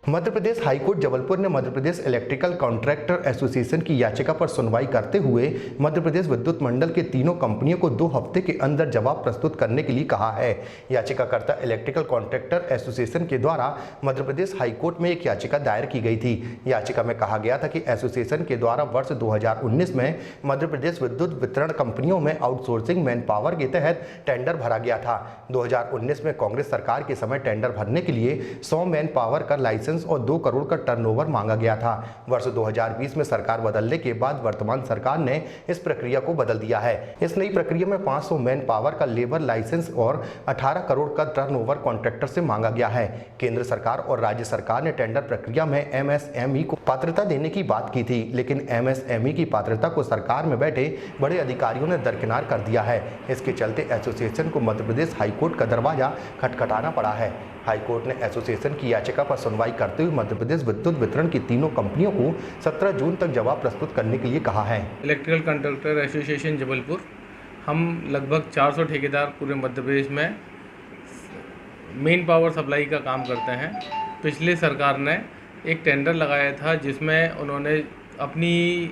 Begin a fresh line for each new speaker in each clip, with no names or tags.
Madhya Pradesh high court Jabalpur ने Madhya Pradesh electrical contractor association की याचिका पर सुनवाई करते हुए मध्य प्रदेश विद्युत मंडल के तीनों कंपनियों को 2 हफ्ते के अंदर जवाब प्रस्तुत करने के लिए कहा है। याचिकाकर्ता इलेक्ट्रिकल कॉन्ट्रैक्टर एसोसिएशन के द्वारा मध्य प्रदेश हाईकोर्ट में एक याचिका दायर की गई थी। याचिका में कहा गया था कि एसोसिएशन के द्वारा वर्ष 2019 में मध्य प्रदेश विद्युत वितरण कंपनियों में आउटसोर्सिंग मैन पावर के तहत टेंडर भरा गया था। 2019 में कांग्रेस सरकार के समय टेंडर भरने के लिए 100 मैन पावर का लाइसेंस और 2 करोड़ का टर्नओवर मांगा गया था। वर्ष 2020 में सरकार बदलने के बाद वर्तमान सरकार ने इस प्रक्रिया को बदल दिया है। इस नई प्रक्रिया में 500 मैन पावर का लेबर लाइसेंस और 18 करोड़ का टर्नओवर कॉन्ट्रैक्टर से मांगा गया है। केंद्र सरकार और राज्य सरकार ने टेंडर प्रक्रिया में एमएसएमई को पात्रता देने की बात की थी, लेकिन एमएसएमई की पात्रता को सरकार में बैठे बड़े अधिकारियों ने दरकिनार कर दिया है। इसके चलते एसोसिएशन को मध्य प्रदेश हाईकोर्ट का दरवाजा खटखटाना पड़ा है। हाईकोर्ट ने एसोसिएशन की याचिका पर सुनवाई करते हुए मध्य प्रदेश विद्युत वितरण की तीनों कंपनियों को 17 जून तक जवाब प्रस्तुत करने के लिए कहा है।
इलेक्ट्रिकल कॉन्ट्रैक्टर एसोसिएशन जबलपुर, हम लगभग 400 ठेकेदार पूरे मध्य प्रदेश में मेन पावर सप्लाई का काम करते हैं। पिछले सरकार ने एक टेंडर लगाया था जिसमें उन्होंने अपनी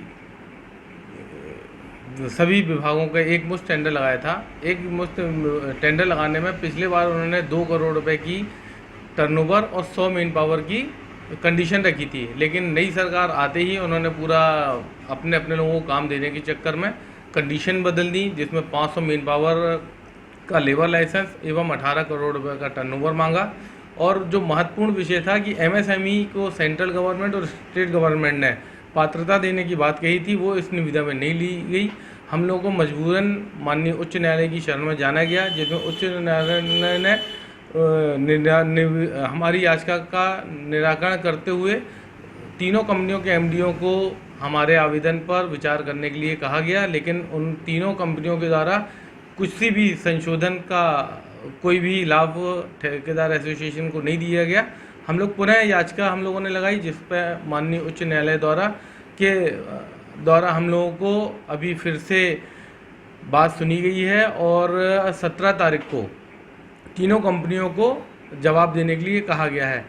सभी विभागों का एक मुश्त टेंडर लगाया था। एक मुश्त टेंडर लगाने में पिछले बार उन्होंने 2 करोड़ रुपए की टर्नओवर और 100 मेन पावर की कंडीशन रखी थी, लेकिन नई सरकार आते ही उन्होंने पूरा अपने लोगों को काम देने के चक्कर में कंडीशन बदल दी, जिसमें 500 मेन पावर का लेबर लाइसेंस एवं 18 करोड़ रुपए का टर्नओवर मांगा। और जो महत्वपूर्ण विषय था कि एमएसएमई को सेंट्रल गवर्नमेंट और स्टेट गवर्नमेंट ने पात्रता देने की बात कही थी, वो इस निविदा में नहीं ली गई। हम लोगों को मजबूरन माननीय उच्च न्यायालय की शरण में जाना गया, जिसमें उच्च न्यायालय ने हमारी याचिका का निराकरण करते हुए तीनों कंपनियों के एमडीओ को हमारे आवेदन पर विचार करने के लिए कहा गया, लेकिन उन तीनों कंपनियों के द्वारा कुछ भी संशोधन का कोई भी लाभ ठेकेदार एसोसिएशन को नहीं दिया गया। हम लोग पुनः याचिका हम लोगों ने लगाई, जिस पर माननीय उच्च न्यायालय द्वारा हम लोगों को अभी फिर से बात सुनी गई है और 17 तारीख को तीनों कंपनियों को जवाब देने के लिए कहा गया है।